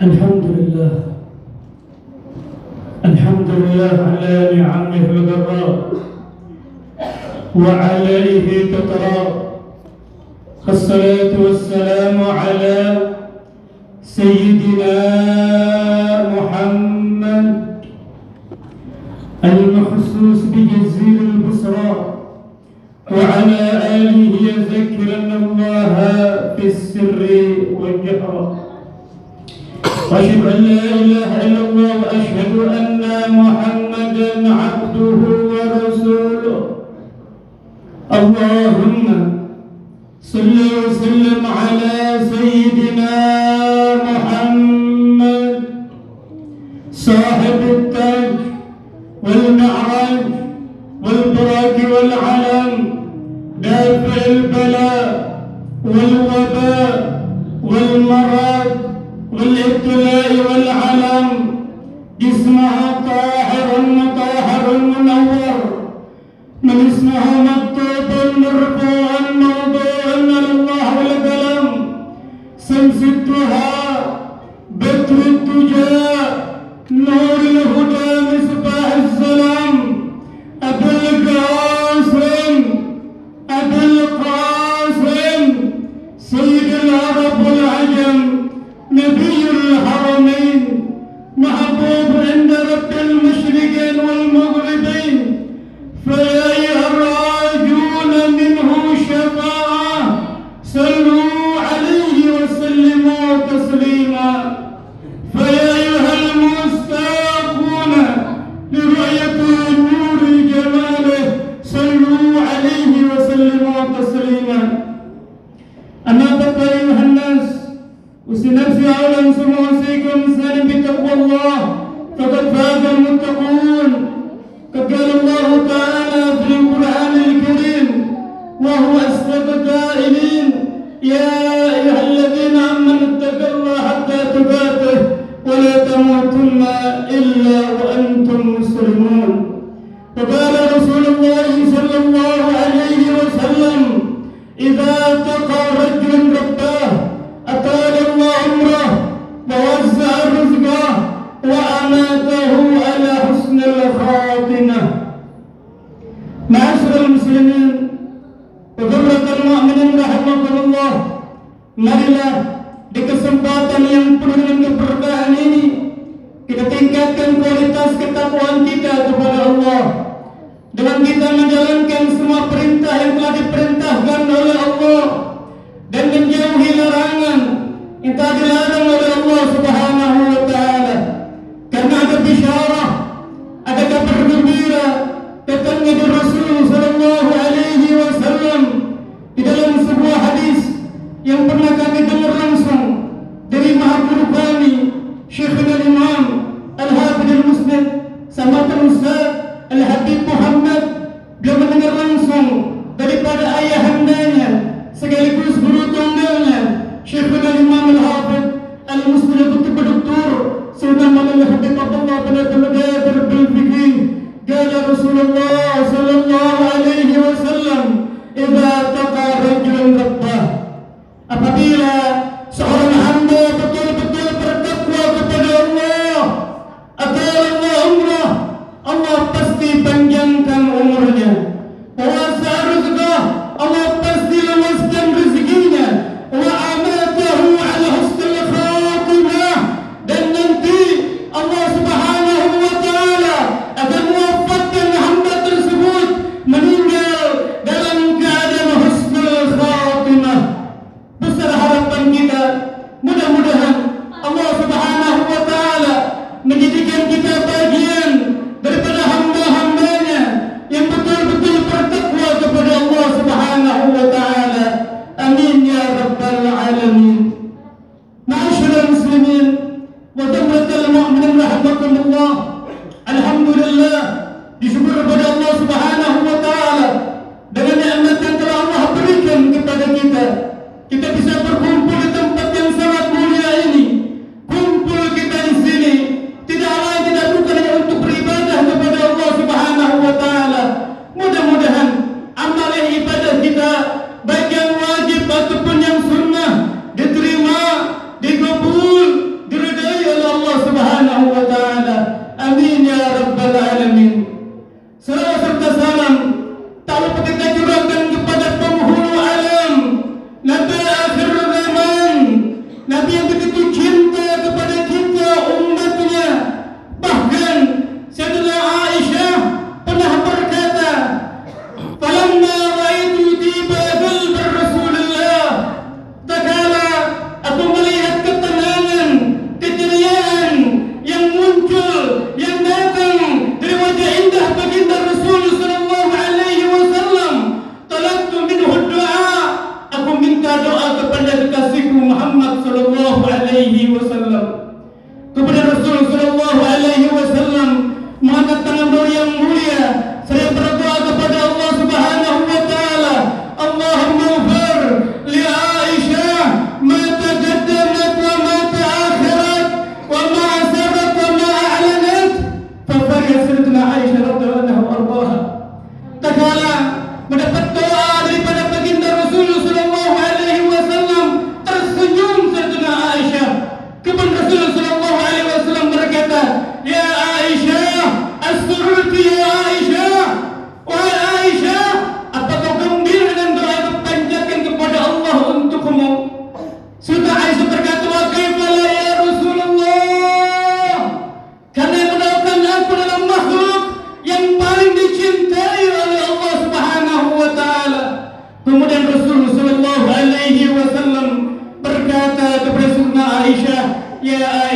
الحمد لله على نعمه الغراء وعليه تترى. الصلاة والسلام على سيدنا محمد المخصوص بجزيل البصرى وعلى آله يذكرن الله في السر والجهر. وأشهد أن لا إله إلا الله وأشهد أن محمدا عبده ورسوله. اللهم صل وسلم على سيدنا محمد صاحب التاج والمعراج والبراك والعلم، دافع البلاء والوباء والمرض والابتلاء والعلم، جسمه طاهر مطهر منور، من اسمه مكتوب مرفوع موضوع على الله والقلم، شمس الضحى بدر الدجى نور الهدى مصباح الظلام، أبو القاسم سيد العرب والعجم، نبي الحرمين، محبوب عند رب المشرقين والمغربين. فيا أيها الراجون منه شفاعة صلوا عليه وسلموا تسليما. فيا أيها المستاقون لرؤية نور جماله صلوا عليه وسلموا تسليما. أما بعد أيها الناس، أوصي نفسي أولا ثم أوصيكم ثانيا بتقوى الله، فقد فاز المتقون. قد قال الله تعالى في القرآن الكريم وهو أصدق القائلين: يا أيها الذين آمنوا اتقوا الله حتى تقاته ولا تموتن إلا وأنتم مسلمون. وقال رسول الله صلى الله عليه وسلم: إذا اتقى رجل ربه أطال الله عمره ووسع رزقه وأماته على حسن الخاتمة. معاشر المسلمين وجملة المؤمنين رحمكم Allah, marilah di kesempatan yang penuh dengan keberkahan ini kita tingkatkan kualitas ketakwaan kita kepada Allah dengan kita menjalankan semua perintah yang telah diperintahkan oleh Allah dan menjauhi larangan yang telah dilarang oleh Allah Subhanahu wa Ta'ala. Karena ada bisyarah, ada kabar gembira datangnya dari Rasul sallallahu alaihi wasallam di dalam sebuah hadis yang pernah kami dengar langsung dari Maha Guru kami Syekhul Imam Al-Hafidh Al-Musnad Samatan Ustaz Al-Habib Muhammad. Beliau mendengar langsung daripada ayahandanya sekaligus guru tunggalnya Syekhul Imam Al-Hafidh Al-Musnad Dr. Sayyidina Maulana Habib Abdullah bin Abdul Fikri. Qala Rasulullah sallallahu alaihi wasallam: idza taqa rajulun rabbah, apabila seorang hamba betul-betul bertakwa kepada Allah, atala Allah umrah, Allah pasti panjangkan umurnya. Wa wasi'a rizqah, Allah pasti luaskan rezekinya. Wa amatahu ala husnil khatimah, dan nanti Allah Subhanahu wa Ta'ala akan mewafatkan hamba tersebut meninggal dalam keadaan husnul khatimah. Besar harapan kita, mudah-mudahan Allah Subhanahu wa Ta'ala menjadikan kita bagian daripada hamba-hambanya yang betul-betul bertakwa kepada Allah Subhanahu wa Ta'ala. Amin ya rabbal alamin. Ma'asyiral muslimin wa jumlatal mu'minin rahimakumullah. Alhamdulillah, disyukur kepada Allah Subhanahu wa Ta'ala dengan nikmat yang telah Allah berikan kepada kita. Kita bisa berkumpul di tempat yang sangat mulia ini. Kumpul kita di sini tidak lain tidak bukan hanya untuk beribadah kepada Allah Subhanahu wa Ta'ala. Mudah-mudahan amal ibadah kita, baik yang wajib ataupun yang sunnah, diterima, dikabul, diridai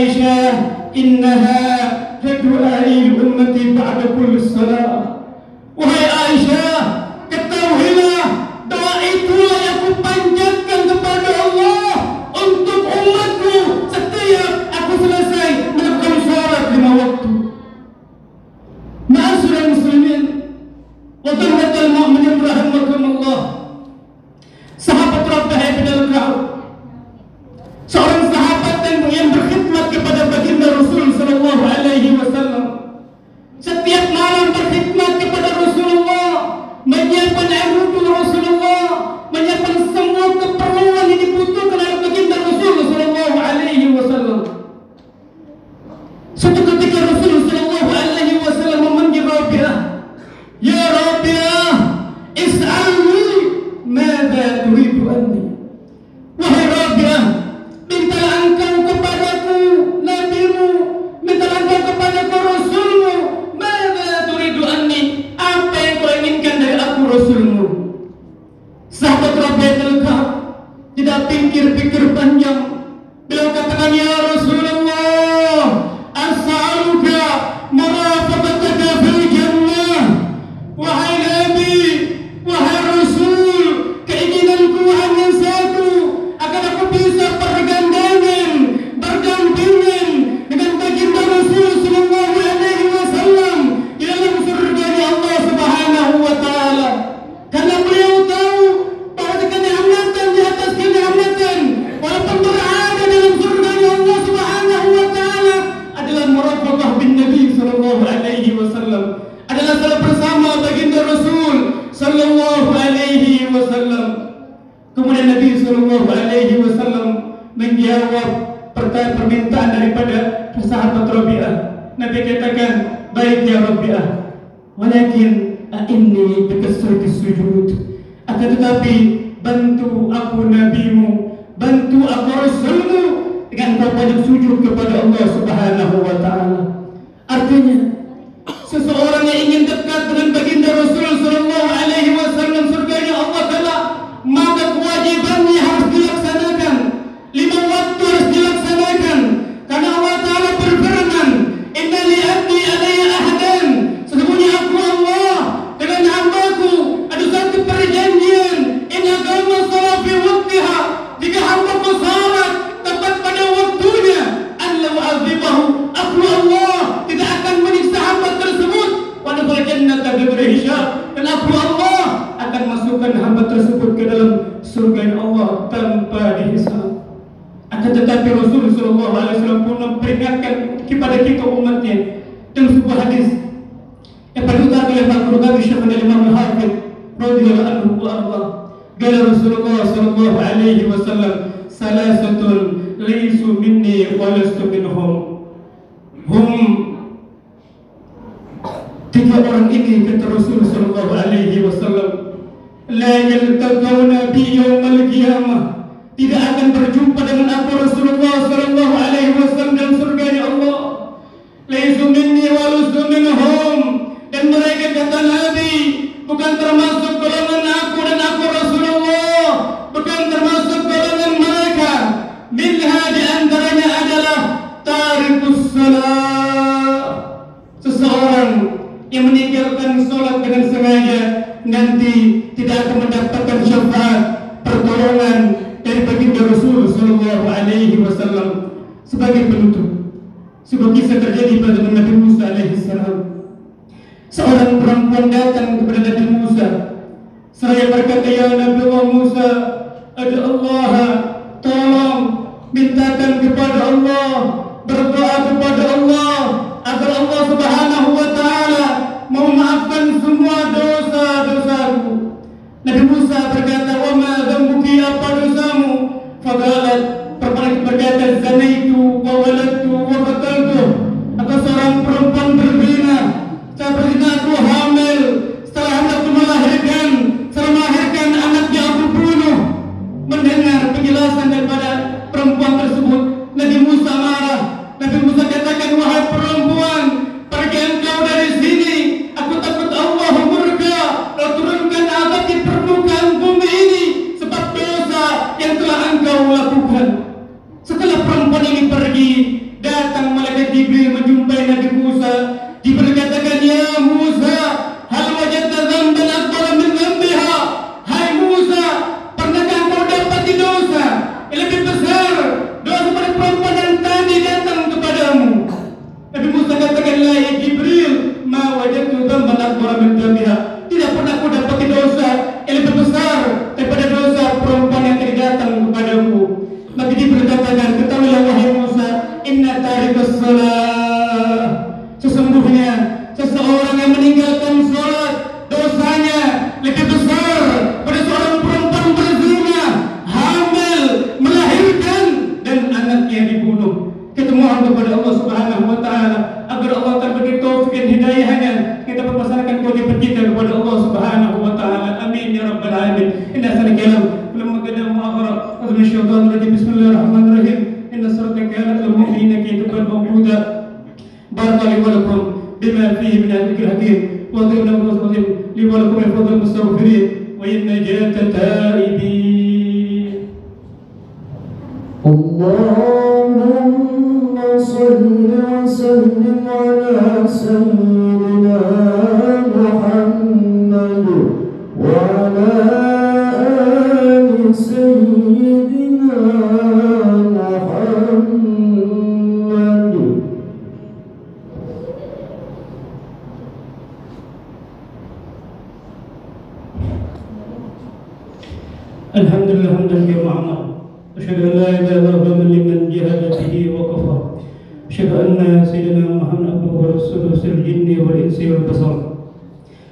Aisyah, innaha du'ai ummati ba'da kulli salat. Wahai Aisyah, ketahuilah doa itulah yang aku panjatkan kepada Allah untuk umatku setiap aku selesai melakukan salat 5 waktu. Ma'asyiral muslimin wa qurratul mu'minin rahimakumullah. Sahabat Rabbah bin Al-Ka'ab, seorang sahabat yang berkhidmat kepada baginda Rasul sallallahu alaihi wasallam. Setiap malam berkhidmat kepada Rasulullah, menyiapkan air wudu Rasulullah, menyiapkan semua keperluan yang dibutuhkan oleh baginda Rasul sallallahu alaihi wasallam. Suatu ketika Rasul sallallahu alaihi wasallam memanggil Rabi'ah, "Ya Rabi'ah, is'alni madza turidu anni." Wahai Rabi'ah, mintalah engkau kepadaku nabimu, mintalah engkau kepadaku rasulmu, madza turidu anni, apa yang kau inginkan dari aku rasulmu. Sahabat Rabi'ah Al-Ka'ab tidak pikir-pikir panjang, beliau katakan, "Ya Rasulullah, as'aluka marafaqataka fil jannah." Wahai Nabi, wahai Rasul, keinginanku hanya satu, agar aku bisa bergandengan, berdampingan dengan baginda Rasul sallallahu alaihi wasallam di dalam surga Allah Subhanahu wa taala. Karena beliau tahu bahwa kenikmatan di atas kenikmatan, walaupun berada dalam surga Allah Subhanahu wa taala, adalah murafaqah bin Nabi sallallahu alaihi wasallam, adalah salat bersama baginda Rasul sallallahu alaihi wasallam. Kemudian Nabi sallallahu alaihi wasallam menjawab permintaan daripada sahabat Rabi'ah. Nabi katakan, "Baik ya Rabi'ah, walakin inni bikasrati sujud." Akan tetapi bantu aku nabimu, bantu aku rasulmu dengan kau banyak sujud kepada Allah Subhanahu wa taala. Artinya, seseorang yang ingin dekat dengan baginda Rasul sallallahu alaihi wasallam surganya Allah taala, maka kewajibannya harus dilaksanakan. 5 waktu harus dilaksanakan. Karena Allah taala berfirman, "Inna li abdi alayya ahdan." Sesungguhnya aku Allah dengan hambaku ada satu perjanjian. In aqama shalah fi waqtiha, jika hambaku salat tepat pada waktunya, an la u'adzibahu, aku Allah tidak akan menyiksa hamba tersebut, wa nadkhul jannata bighairi hisab, dan aku Allah akan masukkan hamba tersebut ke dalam surga Allah tanpa dihisab. Akan tetapi Rasul sallallahu alaihi wasallam pun memperingatkan kepada kita umatnya dalam sebuah hadis yang dikutip oleh Al-Qurtubi Syekh Imam Al-Hafidz radhiyallahu anhu wa arda. Qala Rasulullah sallallahu alaihi wasallam, "Salasatun laysu minni wa lastu minhum." Tiga orang ini, kata Rasul sallallahu alaihi wasallam, la yaltaqawna bi yaumil qiyamah, tidak akan berjumpa dengan aku Rasulullah sallallahu alaihi wasallam dalam surganya Allah. Laysu minni wa lastu minhum, dan mereka, kata Nabi, bukan termasuk golongan aku dan aku Rasulullah, bukan termasuk golongan mereka. Minha, di antaranya adalah tarikus salat, seseorang yang meninggalkan sholat dengan sengaja nanti tidak akan mendapatkan syafaat pertolongan dari baginda Rasul sallallahu alaihi wasallam. Sebagai penutup, sebuah kisah terjadi pada Nabi Musa alaihi salam. Seorang perempuan datang kepada Nabi Musa seraya berkata, "Ya Nabi Allah Musa, ada Allah, tolong mintakan kepada Allah, berdoa kepada Allah agar Allah Subhanahu wa taala memaafkan semua dosa-dosaku." Nabi Musa berkata, "Wa ma dzambuki, apa dosamu?" Faqalat, perempuan berkata, "Zanaitu wa waladtu wa qataltu." Aku seorang perempuan berzina, saya berzina, aku hamil, setelah aku melahirkan, setelah melahirkan anaknya aku bunuh. Mendengar penjelasan daripada perempuan tersebut, Nabi Musa marah. Nabi Musa katakan, "Wahai perempuan, pergi engkau dari sini. Aku takut Allah murka, lalu turunkan azab di permukaan bumi ini sebab dosa yang telah engkau lakukan." Jibril menjumpai Nabi Musa. Jibril katakan, "Ya Musa, hal wajadta dzamban akbar min dzambiha?" Hai Musa, pernahkah kau dapati dosa yang lebih besar dosa pada perempuan yang tadi datang kepadamu? Nabi Musa katakan, "La ya Jibril, ma wajadtu dzamban akbar min dzambiha." Tidak pernah aku dapati dosa yang lebih besar daripada dosa perempuan yang tadi datang kepadaku. Maka Jibril katakan, "Ketahuilah wahai Musa, inna tarikas salat, sesungguhnya seseorang yang meninggalkan salat dosanya lebih besar pada seorang perempuan berzina, hamil, melahirkan dan anaknya dibunuh." Kita mohon kepada Allah Subhanahu wa taala agar Allah akan beri taufik dan hidayahnya kita melaksanakan kewajiban kita kepada Allah Subhanahu wa taala. Amin ya rabbal alamin. Inna sanakalam lamma qadam mu'akhara azmi syaitan rajim. Bismillahirrahmanirrahim. Inna sirata kanat lil mu'minina kitaban mawquta. Barakallahu lakum bima fihi min al-dhikril hakim wa dhikra al-azim li wa lakum al-fadl al-mustaghfirin wa an-najata taibin. Allahumma salli wa sallim ala sayyidina Muhammad wa ala ali sayyidina Muhammad. Alhamdulillah hamdan kama asyhadu an la ilaha illallah liman jahada bihi wa kafar. Asyhadu anna sayyidina Muhammad abduhu wa rasuluhu sirrul jinni wal insi wal basar.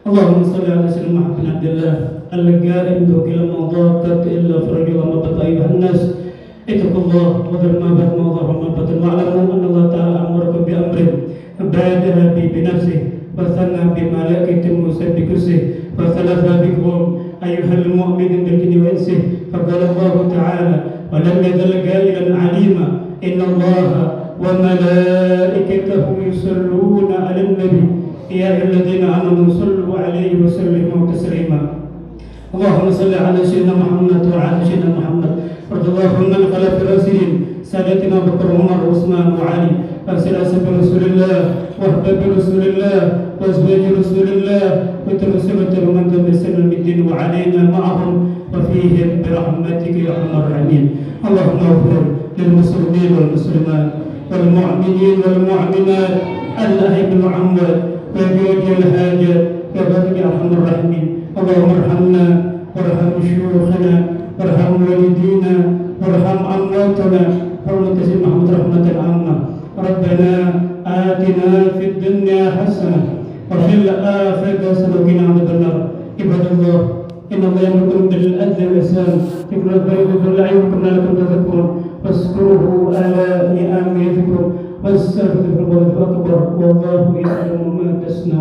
Allahumma salli ala sayyidina Muhammad bin Abdullah al-qa'im bi kalam ضاقت الا فرج ما بط ايها الناس اتقوا الله وذروا ما بات ما ظهر ما بطن واعلموا ان الله تعالى امركم بامر بادر به بنفسه وثنى بملائكه موسى بكرسه وثلث بكم أيها المؤمن بالجن وإنسه. فقال الله تعالى ولم يزل قائلا عليما إن الله وملائكته يصلون على النبي يا أيها الذين آمنوا صلوا عليه وسلموا تسليما. اللهم صل على سيدنا محمد وعلى سيدنا محمد. وارض اللهم عن خلف الراشدين سادتنا أبو بكر وعمر وعثمان وعلي أرسل أسد رسول الله وأحباب رسول الله وأزواج رسول الله وترسلت ومن تمسنا بالدين وعلينا معهم وفيهم برحمتك يا أرحم الراحمين. اللهم اغفر للمسلمين والمسلمات والمؤمنين والمؤمنات الأحياء والأموات وبيد الحاجات يا رب يا أرحم الراحمين. اللهم ارحمنا وارحم شيوخنا وارحم والدينا وارحم أمواتنا حرمة سيدنا محمد رحمة عامة. ربنا آتنا في الدنيا حسنة وفي الآخرة حسنة وقنا عذاب النار. عباد الله إن الله يأمركم بالعدل والإحسان يقول البر يعظكم لعلكم تذكرون فاذكروه آلاء نعمه يذكركم واستغفروه أكبر والله يعلم ما تصنعون.